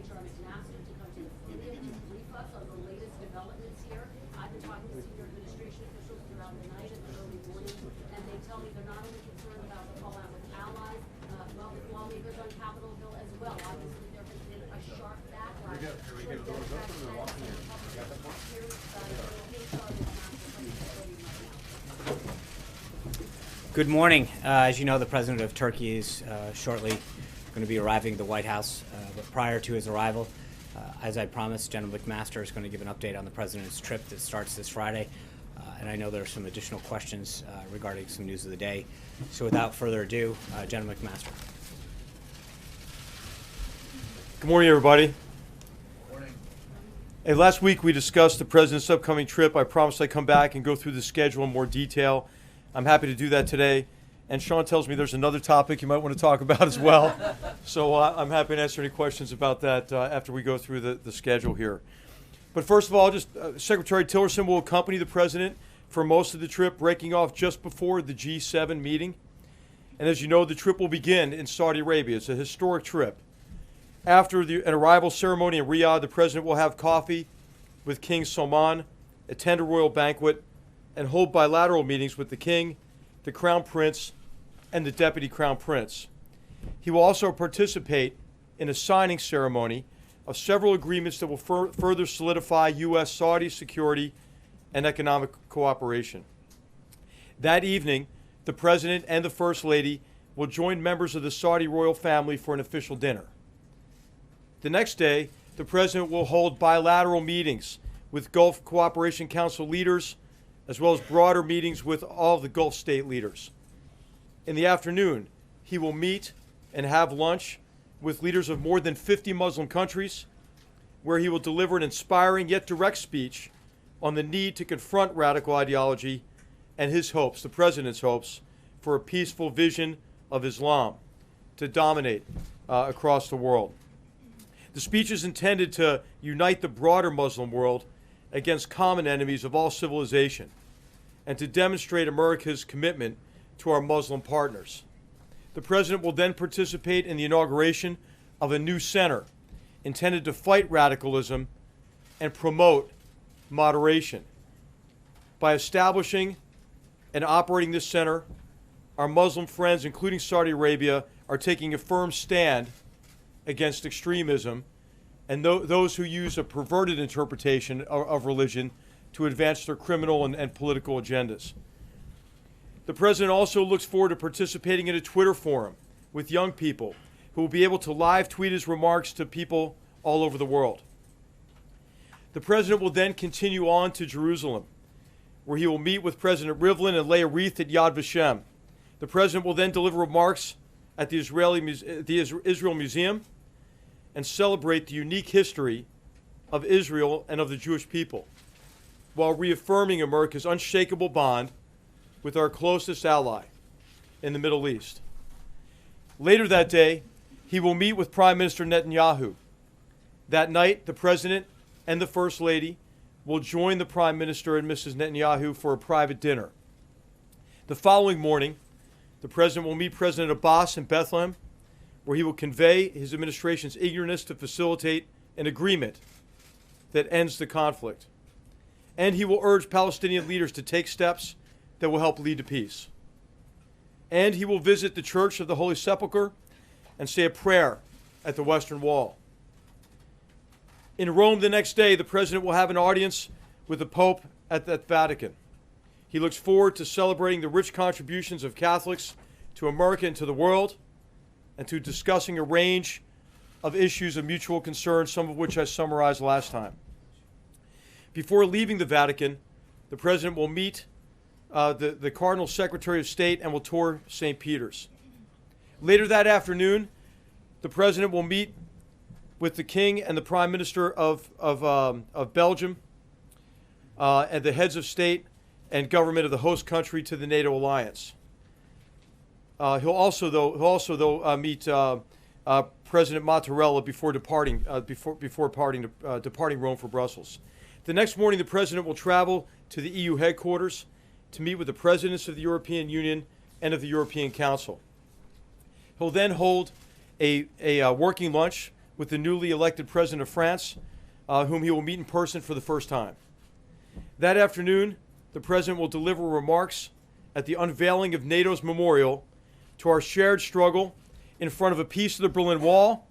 McMaster to come to the podium to brief us on the latest developments here. I've been talking to senior administration officials throughout the night and the early morning, and they tell me they're not only concerned about the fallout with allies, well, with lawmakers on Capitol Hill as well. Obviously, there has been a sharp backlash. Good morning. As you know, the president of Turkey is shortly going to be arriving at the White House. But prior to his arrival, as I promised, General McMaster is going to give an update on the president's trip that starts this Friday. And I know there are some additional questions regarding some news of the day. So without further ado, General McMaster. Good morning, everybody. Hey, last week we discussed the president's upcoming trip. I promised I'd come back and go through the schedule in more detail. I'm happy to do that today. And Sean tells me there's another topic you might want to talk about as well. So I'm happy to answer any questions about that after we go through the schedule here. But first of all, Secretary Tillerson will accompany the president for most of the trip, breaking off just before the G7 meeting. And as you know, the trip will begin in Saudi Arabia. It's a historic trip. After an arrival ceremony in Riyadh, the president will have coffee with King Salman, attend a royal banquet, and hold bilateral meetings with the king, the crown prince, and the deputy crown prince. He will also participate in a signing ceremony of several agreements that will further solidify U.S.-Saudi security and economic cooperation. That evening, the president and the first lady will join members of the Saudi royal family for an official dinner. The next day, the president will hold bilateral meetings with Gulf Cooperation Council leaders, as well as broader meetings with all of the Gulf state leaders. In the afternoon, he will meet and have lunch with leaders of more than 50 Muslim countries, where he will deliver an inspiring yet direct speech on the need to confront radical ideology and his hopes, the president's hopes, for a peaceful vision of Islam to dominate across the world. The speech is intended to unite the broader Muslim world against common enemies of all civilization and to demonstrate America's commitment to our Muslim partners. The president will then participate in the inauguration of a new center intended to fight radicalism and promote moderation. By establishing and operating this center, our Muslim friends, including Saudi Arabia, are taking a firm stand against extremism and those who use a perverted interpretation of religion to advance their criminal and political agendas. The president also looks forward to participating in a Twitter forum with young people who will be able to live tweet his remarks to people all over the world. The president will then continue on to Jerusalem, where he will meet with President Rivlin and lay a wreath at Yad Vashem. The president will then deliver remarks at the Israel Museum and celebrate the unique history of Israel and of the Jewish people, while reaffirming America's unshakable bond with our closest ally in the Middle East. Later that day, he will meet with Prime Minister Netanyahu. That night, the president and the First Lady will join the Prime Minister and Mrs. Netanyahu for a private dinner. The following morning, the president will meet President Abbas in Bethlehem, where he will convey his administration's eagerness to facilitate an agreement that ends the conflict. And he will urge Palestinian leaders to take steps that will help lead to peace. And he will visit the Church of the Holy Sepulchre and say a prayer at the Western Wall. In Rome the next day, the president will have an audience with the Pope at the Vatican. He looks forward to celebrating the rich contributions of Catholics to America and to the world, and to discussing a range of issues of mutual concern, some of which I summarized last time. Before leaving the Vatican, the president will meet the Cardinal Secretary of State and will tour St. Peter's. Later that afternoon, the president will meet with the King and the Prime Minister of Belgium and the heads of state and government of the host country to the NATO alliance. He'll also meet President Mattarella before departing Rome for Brussels. The next morning, the president will travel to the EU headquarters to meet with the presidents of the European Union and of the European Council. He'll then hold a working lunch with the newly elected president of France, whom he will meet in person for the first time. That afternoon, the president will deliver remarks at the unveiling of NATO's memorial to our shared struggle in front of a piece of the Berlin Wall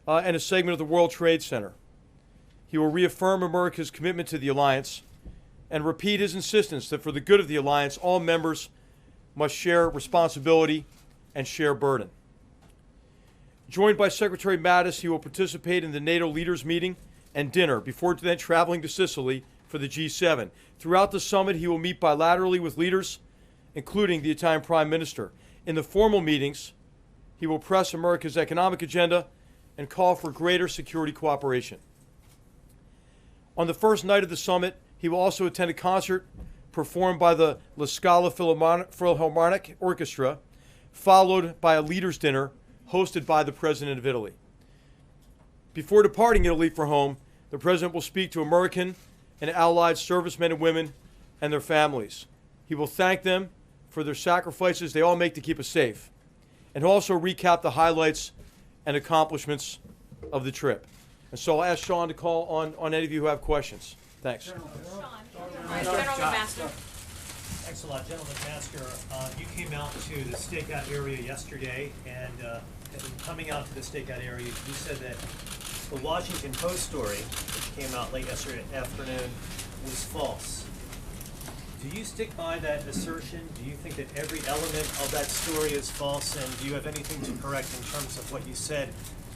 and a segment of the World Trade Center. He will reaffirm America's commitment to the alliance and repeat his insistence that for the good of the alliance, all members must share responsibility and share burden. Joined by Secretary Mattis, he will participate in the NATO leaders meeting and dinner before then traveling to Sicily for the G7. Throughout the summit, he will meet bilaterally with leaders, including the Italian Prime Minister. In the formal meetings, he will press America's economic agenda and call for greater security cooperation. On the first night of the summit, he will also attend a concert performed by the La Scala Philharmonic Orchestra, followed by a leaders' dinner hosted by the President of Italy. Before departing Italy for home, the President will speak to American and Allied servicemen and women and their families. He will thank them for their sacrifices they all make to keep us safe, and he'll also recap the highlights and accomplishments of the trip. And so I'll ask Sean to call on any of you who have questions. Thanks. General McMaster. Thanks a lot, General McMaster. You came out to the stakeout area yesterday, and coming out to the stakeout area, you said that the Washington Post story, which came out late yesterday afternoon, was false. Do you stick by that assertion? Do you think that every element of that story is false? And do you have anything to correct in terms of what you said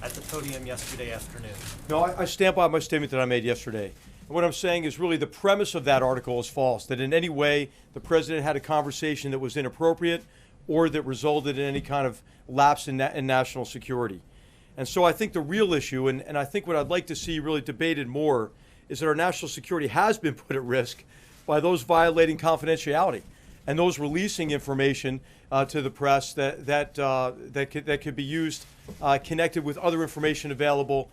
at the podium yesterday afternoon? No, I stand by my statement that I made yesterday. And what I'm saying is really the premise of that article is false, that in any way the president had a conversation that was inappropriate or that resulted in any kind of lapse in national security. And so I think the real issue, and I think what I'd like to see really debated more, is that our national security has been put at risk by those violating confidentiality and those releasing information to the press that could be used connected with other information available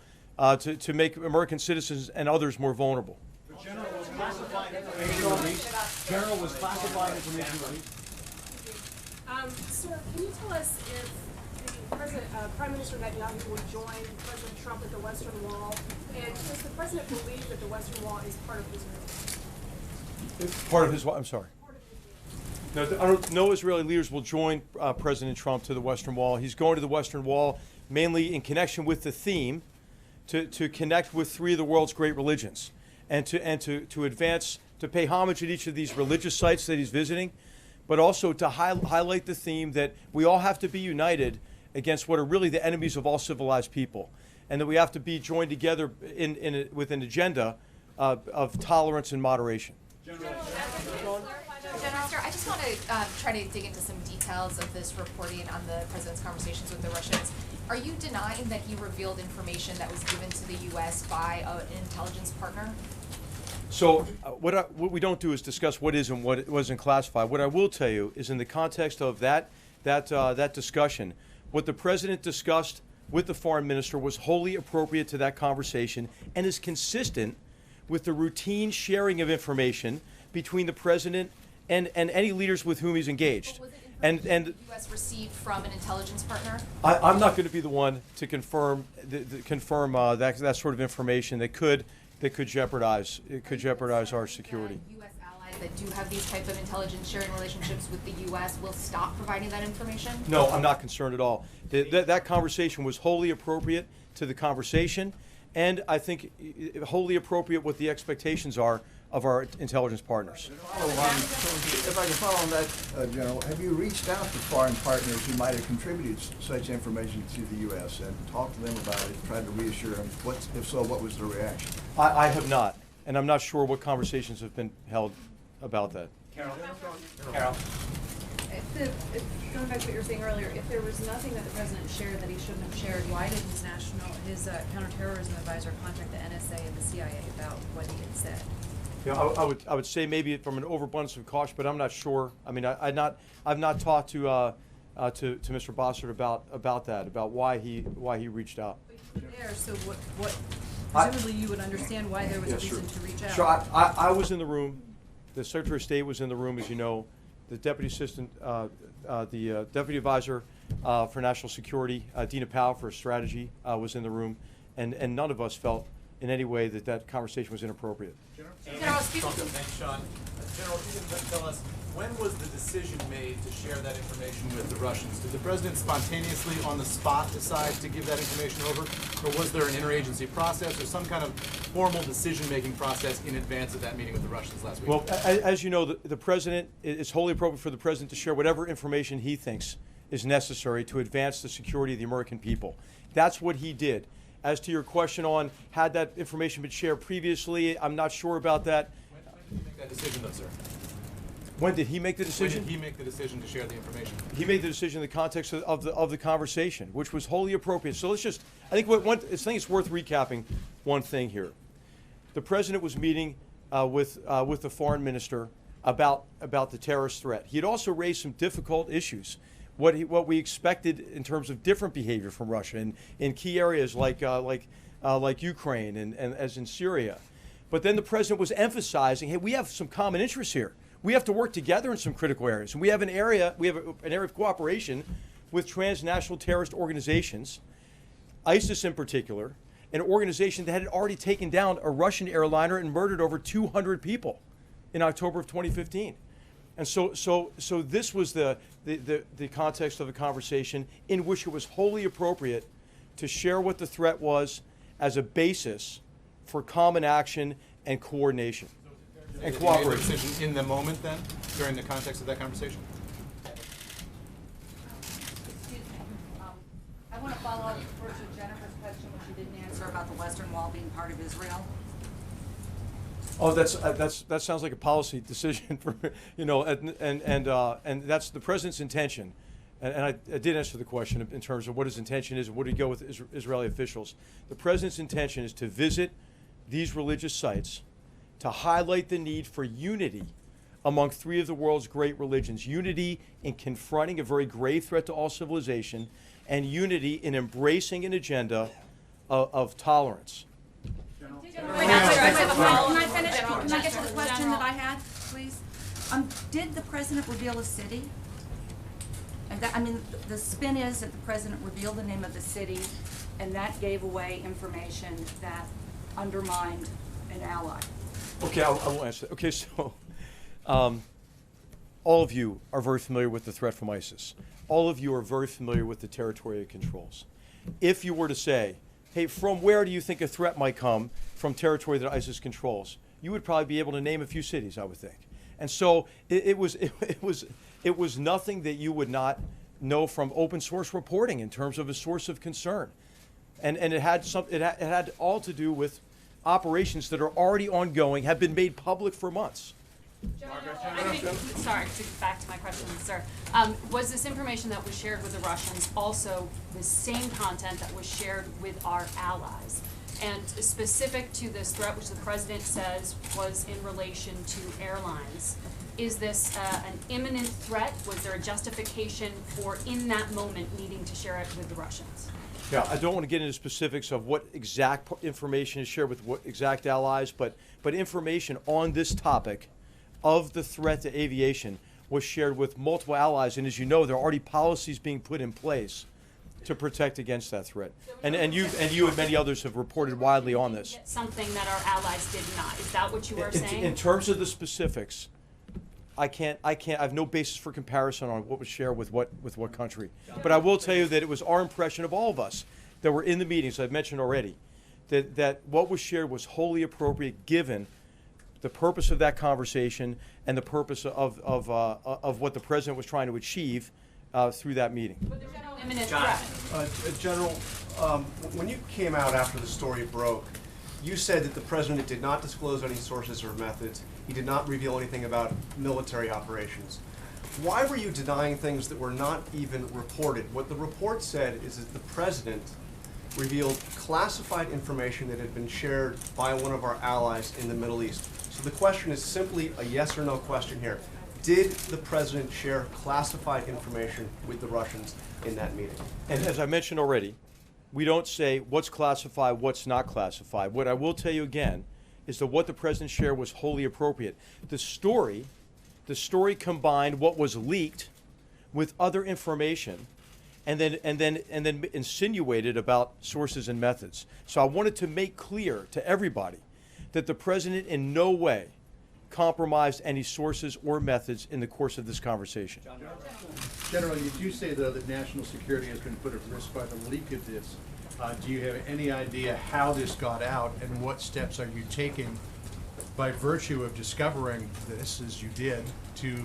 to make American citizens and others more vulnerable. The General was classifying information released. General was classifying information released. Sir, can you tell us if the Prime Minister Netanyahu will join President Trump at the Western Wall? And does the President believe that the Western Wall is part of Israel? Part of his what? I'm sorry. No, no Israeli leaders will join President Trump to the Western Wall. He's going to the Western Wall mainly in connection with the theme to connect with three of the world's great religions and to advance, to pay homage at each of these religious sites that he's visiting, but also to highlight the theme that we all have to be united against what are really the enemies of all civilized people, and that we have to be joined together with an agenda of tolerance and moderation. General, I just want to try to dig into some details of this reporting on the president's conversations with the Russians. Are you denying that he revealed information that was given to the U.S. by an intelligence partner? So what we don't do is discuss what is and what wasn't classified. What I will tell you is in the context of that discussion, what the president discussed with the foreign minister was wholly appropriate to that conversation and is consistent with the routine sharing of information between the president and any leaders with whom he's engaged. Was it information the U.S. received from an intelligence partner? I'm not going to be the one to confirm that sort of information that could jeopardize our security. U.S. allies that do have these type of intelligence sharing relationships with the U.S. will stop providing that information? No, I'm not concerned at all. That conversation was wholly appropriate to the conversation, and I think wholly appropriate what the expectations are of our intelligence partners. If I can follow on that, General, have you reached out to foreign partners who might have contributed such information to the U.S. and talked to them about it, tried to reassure them? If so, what was their reaction? I have not, and I'm not sure what conversations have been held about that. Carol. Going back to what you were saying earlier, if there was nothing that the president shared that he shouldn't have shared, why did his counterterrorism advisor contact the NSA and the CIA about what he had said? Yeah, I would say maybe from an overabundance of caution, but I'm not sure. I mean, I've not talked to Mr. Bossert about that, about why he reached out. But you were there, so what presumably you would understand why there was a reason to reach out. Sure, I was in the room. The Secretary of State was in the room, as you know. The Deputy Assistant, the Deputy Advisor for National Security, Dina Powell for Strategy, was in the room, and none of us felt in any way that that conversation was inappropriate. General, speak. Thanks, Sean. General, if you can tell us, when was the decision made to share that information with the Russians? Did the president spontaneously on the spot decide to give that information over? Or was there an interagency process or some kind of formal decision-making process in advance of that meeting with the Russians last week? Well, as you know, the president, it's wholly appropriate for the president to share whatever information he thinks is necessary to advance the security of the American people. That's what he did. As to your question on had that information been shared previously, I'm not sure about that. When did he make that decision, though, sir? When did he make the When decision? did he make the decision to share the information? He made the decision in the context of the conversation, which was wholly appropriate. So let's just, I think it's worth recapping one thing here. The president was meeting with the foreign minister about the terrorist threat. He had also raised some difficult issues. What we expected in terms of different behavior from Russia in key areas like Ukraine and as in Syria. But then the president was emphasizing, hey, we have some common interests here. We have to work together in some critical areas. And we have an area of cooperation with transnational terrorist organizations, ISIS in particular, an organization that had already taken down a Russian airliner and murdered over 200 people in October of 2015. And so this was the context of the conversation in which it was wholly appropriate to share what the threat was as a basis for common action and coordination and cooperation. Did you make the decision in the moment then, during the context of that conversation? Excuse me. I want to follow up first with Jennifer's question, which you didn't answer about the Western Wall being part of Israel. Oh, that sounds like a policy decision for and that's the president's intention. And I did answer the question in terms of what his intention is and what did he go with Israeli officials. The president's intention is to visit these religious sites to highlight the need for unity among three of the world's great religions. Unity in confronting a very grave threat to all civilization, and unity in embracing an agenda of tolerance. Can I finish? Can I get to the question that I had, please? Did the president reveal a city? And the spin is that the president revealed the name of the city, and that gave away information that undermined an ally. Okay, I will answer that. Okay, so all of you are very familiar with the threat from ISIS. All of you are very familiar with the territory it controls. If you were to say, hey, from where do you think a threat might come from territory that ISIS controls? You would probably be able to name a few cities, I would think. And so it was nothing that you would not know from open source reporting in terms of a source of concern. And it had all to do with operations that are already ongoing, have been made public for months. Sorry, to get back to my question, sir. Was this information that was shared with the Russians also the same content that was shared with our allies? And specific to this threat, which the president says was in relation to airlines, is this an imminent threat? Was there a justification for, in that moment, needing to share it with the Russians? Yeah, I don't want to get into specifics of what exact information is shared with what exact allies, but information on this topic of the threat to aviation was shared with multiple allies. And as you know, there are already policies being put in place to protect against that threat. And you and many others have reported widely on this. Something that our allies did not. Is that what you were saying? In terms of the specifics, I have no basis for comparison on what was shared with what country. But I will tell you that it was our impression of all of us that were in the meetings, I've mentioned already, that what was shared was wholly appropriate given the purpose of that conversation and the purpose of what the president was trying to achieve through that meeting. But there's no imminent threat. General, when you came out after the story broke, you said that the president did not disclose any sources or methods. He did not reveal anything about military operations. Why were you denying things that were not even reported? What the report said is that the president revealed classified information that had been shared by one of our allies in the Middle East. So the question is simply a yes or no question here. Did the president share classified information with the Russians in that meeting? And as I mentioned already, we don't say what's classified, what's not classified. What I will tell you again is that what the president shared was wholly appropriate. The story combined what was leaked with other information and then insinuated about sources and methods. So I wanted to make clear to everybody that the president in no way compromised any sources or methods in the course of this conversation. General, you do say, though, that national security has been put at risk by the leak of this. Do you have any idea how this got out, and what steps are you taking by virtue of discovering this, as you did, to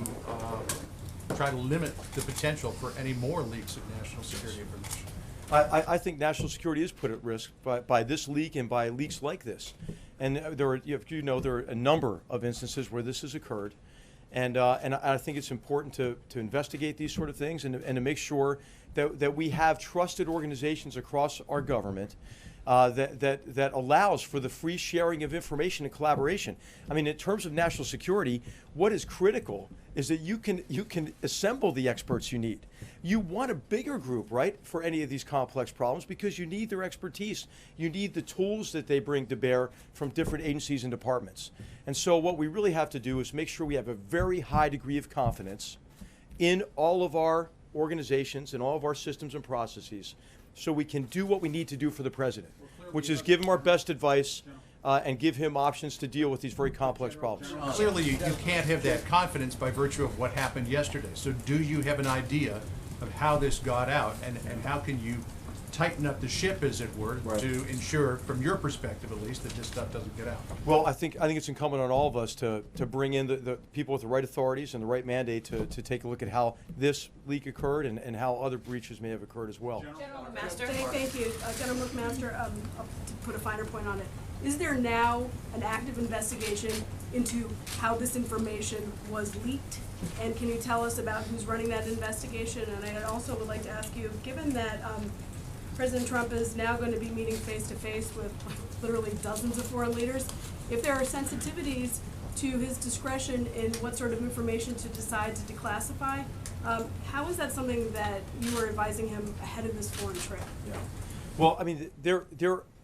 try to limit the potential for any more leaks of national security information? I think national security is put at risk by this leak and by leaks like this. And there are a number of instances where this has occurred. And I think it's important to investigate these sort of things and to make sure that we have trusted organizations across our government that allows for the free sharing of information and collaboration. I mean, in terms of national security, what is critical is that you can assemble the experts you need. You want a bigger group, right, for any of these complex problems, because you need their expertise. You need the tools that they bring to bear from different agencies and departments. And so what we really have to do is make sure we have a very high degree of confidence in all of our organizations and all of our systems and processes, so we can do what we need to do for the president, which is give him our best advice and give him options to deal with these very complex problems. Clearly, you can't have that confidence by virtue of what happened yesterday. So do you have an idea of how this got out, and how can you tighten up the ship, as it were, to ensure, from your perspective at least, that this stuff doesn't get out? Well, I think it's incumbent on all of us to bring in the people with the right authorities and the right mandate to take a look at how this leak occurred and how other breaches may have occurred as well. General McMaster. Thank you. General McMaster, to put a finer point on it, is there now an active investigation into how this information was leaked? And can you tell us about who's running that investigation? And I also would like to ask you, given that President Trump is now going to be meeting face-to-face with literally dozens of foreign leaders, if there are sensitivities to his discretion in what sort of information to decide to declassify, how is that something that you were advising him ahead of this foreign trip? Yeah. Well, I mean, there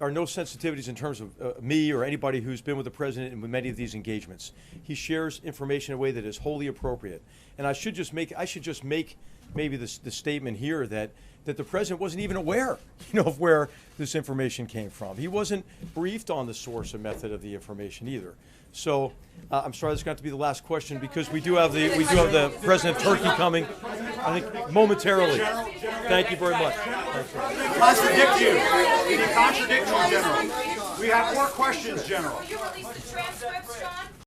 are no sensitivities in terms of me or anybody who's been with the president in many of these engagements. He shares information in a way that is wholly appropriate. And I should just make maybe the statement here that the president wasn't even aware, of where this information came from. He wasn't briefed on the source and method of the information either. So I'm sorry, this is going to be the last question, because we do have the president of Turkey coming, I think, momentarily. Thank you very much. Contradict you. He contradicts you, General. We have more questions, General. Will you release the transcripts, John?